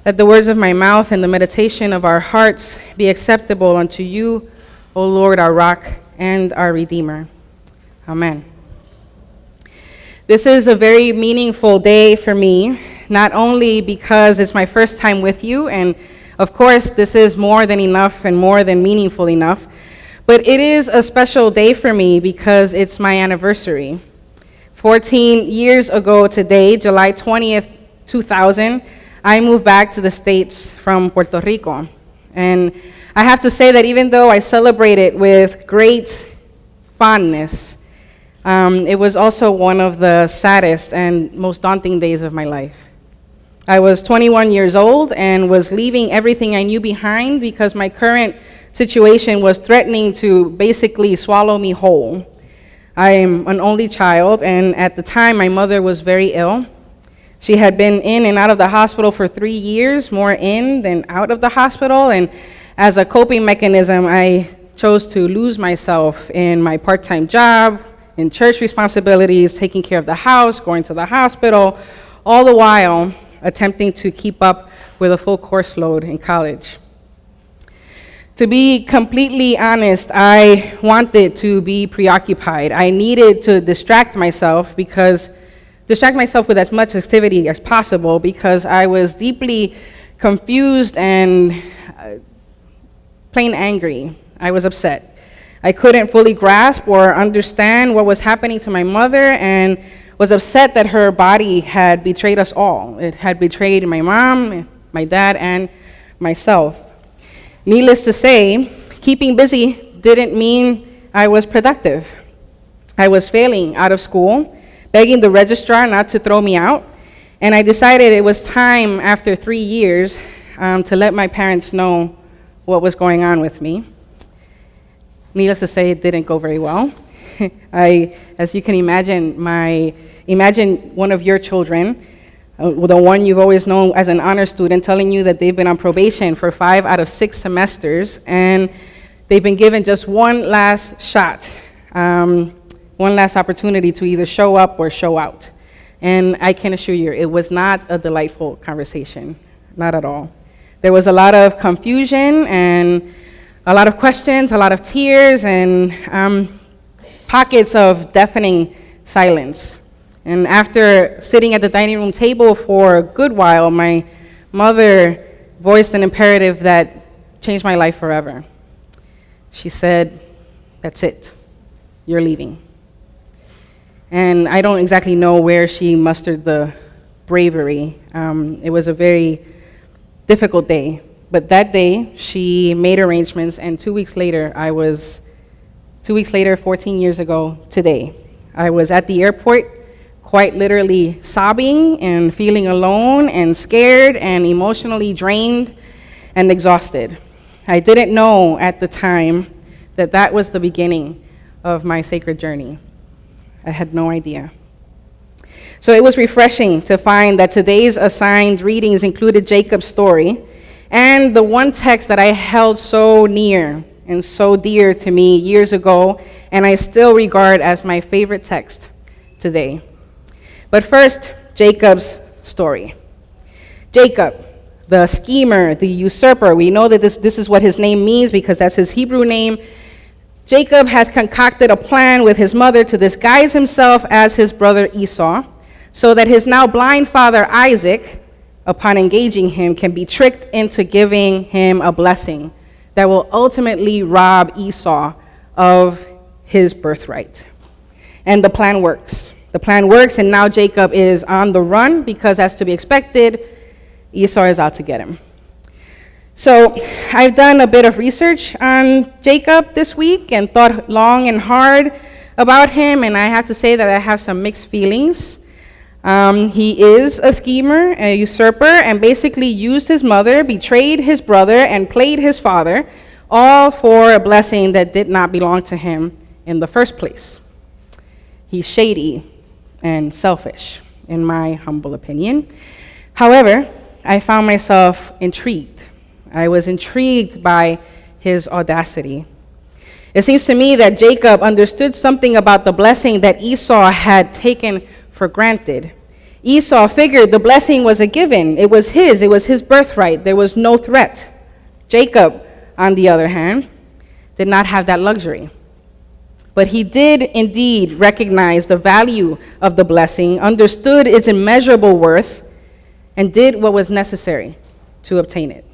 Let the words of my mouth and the meditation of our hearts be acceptable unto you, O Lord, our rock and our Redeemer. Amen. This is a very meaningful day for me, not only because it's my first time with you, and of course this is more than enough and more than meaningful enough, but it is a special day for me because it's my anniversary. 14 years ago today, July 20th, 2000, I moved back to the States from Puerto Rico. And I have to say that even though I celebrate it with great fondness, it was also one of the saddest and most daunting days of my life. I was 21 years old and was leaving everything I knew behind because my current situation was threatening to basically swallow me whole. I am an only child, and at the time my mother was very ill. She had been in and out of the hospital for 3 years, more in than out of the hospital, and as a coping mechanism, I chose to lose myself in my part-time job, in church responsibilities, taking care of the house, going to the hospital, all the while attempting to keep up with a full course load in college. To be completely honest, I wanted to be preoccupied. I needed to distract myself with as much activity as possible because I was deeply confused and plain angry. I was upset. I couldn't fully grasp or understand what was happening to my mother and was upset that her body had betrayed us all. It had betrayed my mom, my dad, and myself. Needless to say, keeping busy didn't mean I was productive. I was failing out of school, begging the registrar not to throw me out, and I decided it was time after 3 years to let my parents know what was going on with me. Needless to say, it didn't go very well. As you can imagine, imagine one of your children, the one you've always known as an honor student, telling you that they've been on probation for 5 out of 6 semesters, and they've been given just one last shot, one last opportunity to either show up or show out. And I can assure you, it was not a delightful conversation, not at all. There was a lot of confusion and a lot of questions, a lot of tears, and pockets of deafening silence. And after sitting at the dining room table for a good while, my mother voiced an imperative that changed my life forever. She said, "That's it, you're leaving." And I don't exactly know where she mustered the bravery. It was a very difficult day. But that day, she made arrangements, and 2 weeks later, 14 years ago today, I was at the airport, quite literally sobbing and feeling alone and scared and emotionally drained and exhausted. I didn't know at the time that that was the beginning of my sacred journey. I had no idea. So it was refreshing to find that today's assigned readings included Jacob's story, and the one text that I held so near and so dear to me years ago, and I still regard as my favorite text today. But first, Jacob's story. Jacob, the schemer, the usurper, we know that this is what his name means because that's his Hebrew name. Jacob has concocted a plan with his mother to disguise himself as his brother Esau, so that his now blind father Isaac, upon engaging him, can be tricked into giving him a blessing that will ultimately rob Esau of his birthright. And the plan works. The plan works, and now Jacob is on the run because, as to be expected, Esau is out to get him. So I've done a bit of research on Jacob this week and thought long and hard about him, and I have to say that I have some mixed feelings. He is a schemer, a usurper, and basically used his mother, betrayed his brother, and played his father, all for a blessing that did not belong to him in the first place. He's shady and selfish, in my humble opinion. However, I found myself intrigued. I was intrigued by his audacity. It seems to me that Jacob understood something about the blessing that Esau had taken for granted. Esau figured the blessing was a given. It was his birthright. There was no threat. Jacob, on the other hand, did not have that luxury. But he did indeed recognize the value of the blessing, understood its immeasurable worth, and did what was necessary to obtain it.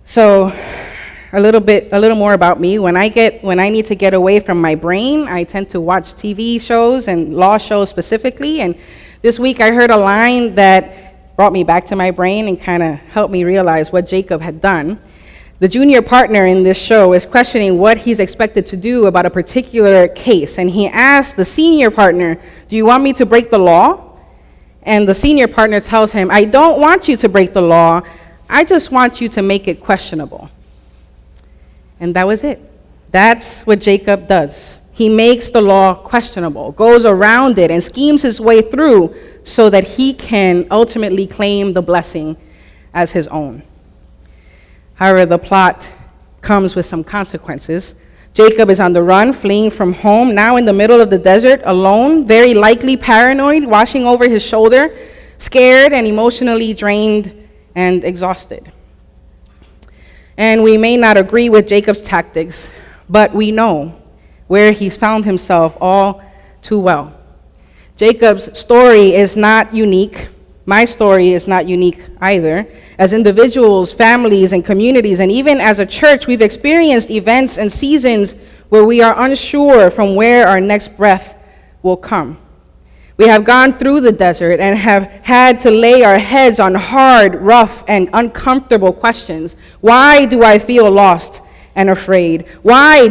So, a little more about me. When I need to get away from my brain, I tend to watch TV shows and law shows specifically. And this week I heard a line that brought me back to my brain and kind of helped me realize what Jacob had done. The junior partner in this show is questioning what he's expected to do about a particular case. And he asked the senior partner, "Do you want me to break the law?" And the senior partner tells him, "I don't want you to break the law. I just want you to make it questionable." And that was it. That's what Jacob does. He makes the law questionable, goes around it, and schemes his way through so that he can ultimately claim the blessing as his own. However, the plot comes with some consequences. Jacob is on the run, fleeing from home, now in the middle of the desert, alone, very likely paranoid, watching over his shoulder, scared and emotionally drained and exhausted. And we may not agree with Jacob's tactics, but we know where he's found himself all too well. Jacob's story is not unique. My story is not unique either. As individuals, families, and communities, and even as a church, we've experienced events and seasons where we are unsure from where our next breath will come. We have gone through the desert and have had to lay our heads on hard, rough, and uncomfortable questions. Why do I feel lost and afraid? Why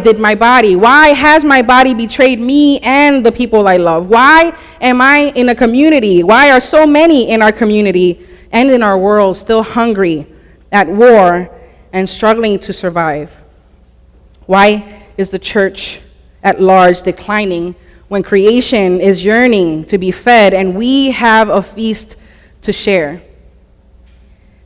has my body betrayed me and the people I love? Why am I in a community? Why are so many in our community and in our world still hungry, at war, and struggling to survive? Why is the church at large declining when creation is yearning to be fed and we have a feast to share?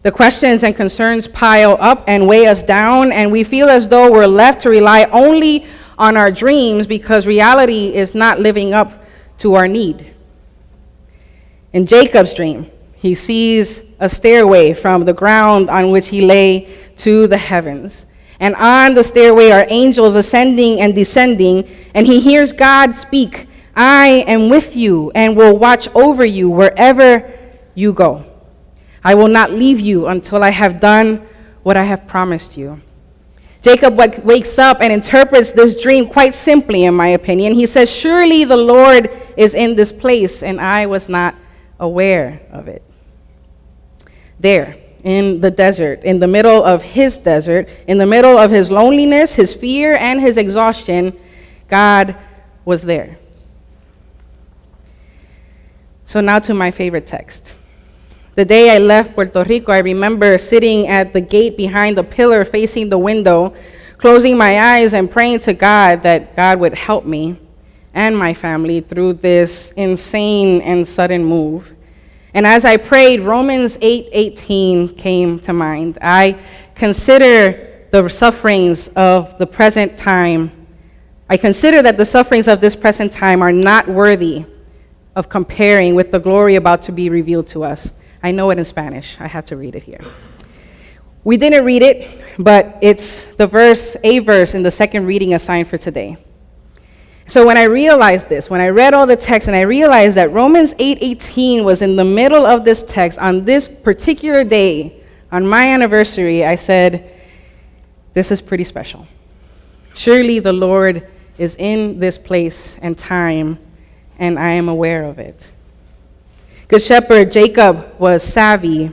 The questions and concerns pile up and weigh us down, and we feel as though we're left to rely only on our dreams because reality is not living up to our need. In Jacob's dream, he sees a stairway from the ground on which he lay to the heavens. And on the stairway are angels ascending and descending, and he hears God speak, "I am with you and will watch over you wherever you go. I will not leave you until I have done what I have promised you." Jacob wakes up and interprets this dream quite simply, in my opinion. He says, "Surely the Lord is in this place, and I was not aware of it." There, in the desert, in the middle of his desert, in the middle of his loneliness, his fear, and his exhaustion, God was there. So now to my favorite text. The day I left Puerto Rico, I remember sitting at the gate behind the pillar facing the window, closing my eyes and praying to God that God would help me and my family through this insane and sudden move. And as I prayed, Romans 8:18 came to mind. I consider the sufferings of the present time. I consider that the sufferings of this present time are not worthy of comparing with the glory about to be revealed to us. I know it in Spanish. I have to read it here. We didn't read it, but it's a verse in the second reading assigned for today. So when I realized this, when I read all the text and I realized that Romans 8:18 was in the middle of this text on this particular day, on my anniversary, I said, this is pretty special. Surely the Lord is in this place and time, and I am aware of it. Good Shepherd Jacob was savvy.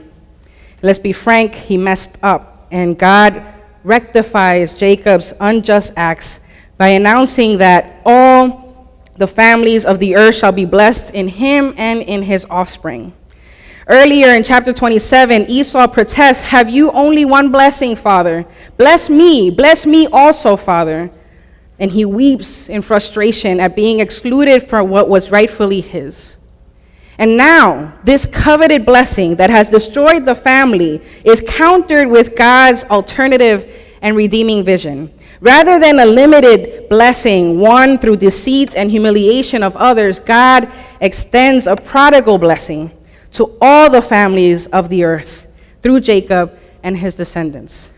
Let's be frank, he messed up, and God rectifies Jacob's unjust acts by announcing that all the families of the earth shall be blessed in him and in his offspring. Earlier in chapter 27, Esau protests, "Have you only one blessing, Father? Bless me also, Father." And he weeps in frustration at being excluded from what was rightfully his. And now, this coveted blessing that has destroyed the family is countered with God's alternative and redeeming vision. Rather than a limited blessing won through deceit and humiliation of others, God extends a prodigal blessing to all the families of the earth through Jacob and his descendants.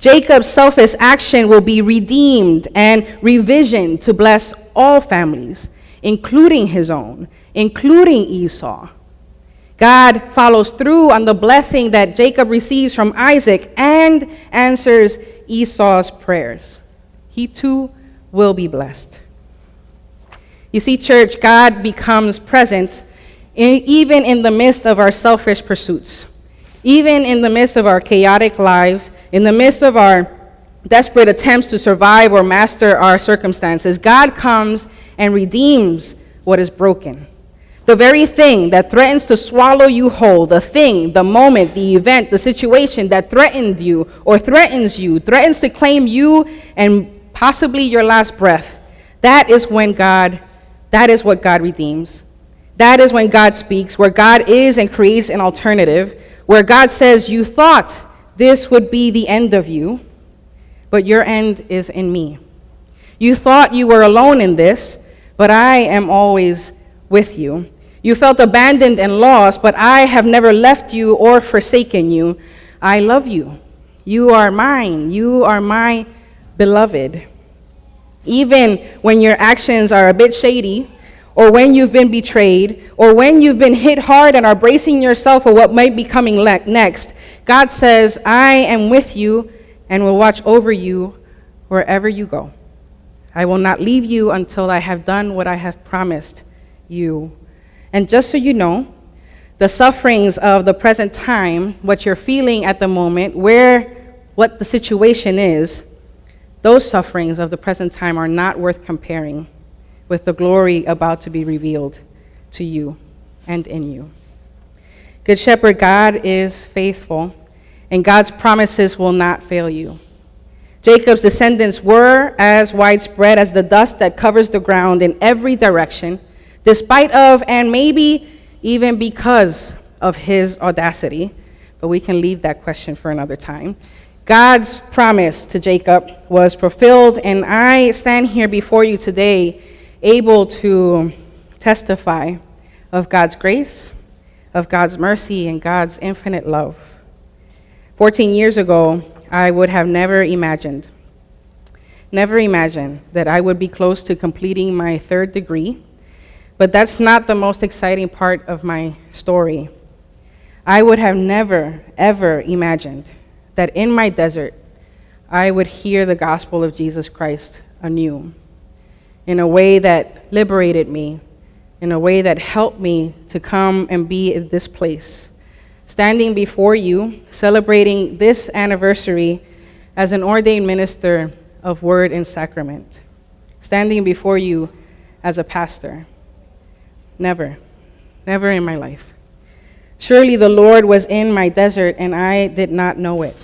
Jacob's selfish action will be redeemed and revisioned to bless all families, including his own, including Esau. God follows through on the blessing that Jacob receives from Isaac and answers Esau's prayers. He too will be blessed. You see, church, God becomes present even in the midst of our selfish pursuits, even in the midst of our chaotic lives, in the midst of our desperate attempts to survive or master our circumstances. God comes and redeems what is broken. The very thing that threatens to swallow you whole, the thing, the moment, the event, the situation that threatened you or threatens you, threatens to claim you and possibly your last breath, that is what God redeems. That is when God speaks, where God is and creates an alternative, where God says, you thought this would be the end of you, but your end is in me. You thought you were alone in this, but I am always with you. You felt abandoned and lost, but I have never left you or forsaken you. I love you. You are mine. You are my beloved. Even when your actions are a bit shady, or when you've been betrayed, or when you've been hit hard and are bracing yourself for what might be coming next, God says, I am with you and will watch over you wherever you go. I will not leave you until I have done what I have promised you. And just so you know, the sufferings of the present time, what you're feeling at the moment, what the situation is, those sufferings of the present time are not worth comparing with the glory about to be revealed to you and in you. Good Shepherd, God is faithful, and God's promises will not fail you. Jacob's descendants were as widespread as the dust that covers the ground in every direction, despite of and maybe even because of his audacity, but we can leave that question for another time. God's promise to Jacob was fulfilled, and I stand here before you today able to testify of God's grace, of God's mercy, and God's infinite love. 14 years ago, I would have never imagined that I would be close to completing my 3rd degree, but that's not the most exciting part of my story. I would have never, ever imagined that in my desert, I would hear the gospel of Jesus Christ anew, in a way that liberated me, in a way that helped me to come and be in this place, standing before you, celebrating this anniversary as an ordained minister of word and sacrament, standing before you as a pastor. Never in my life. Surely the Lord was in my desert, and I did not know it.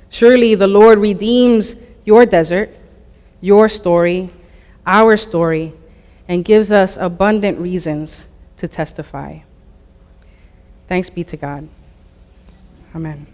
Surely the Lord redeems your desert, your story, our story, and gives us abundant reasons to testify. Thanks be to God. Amen.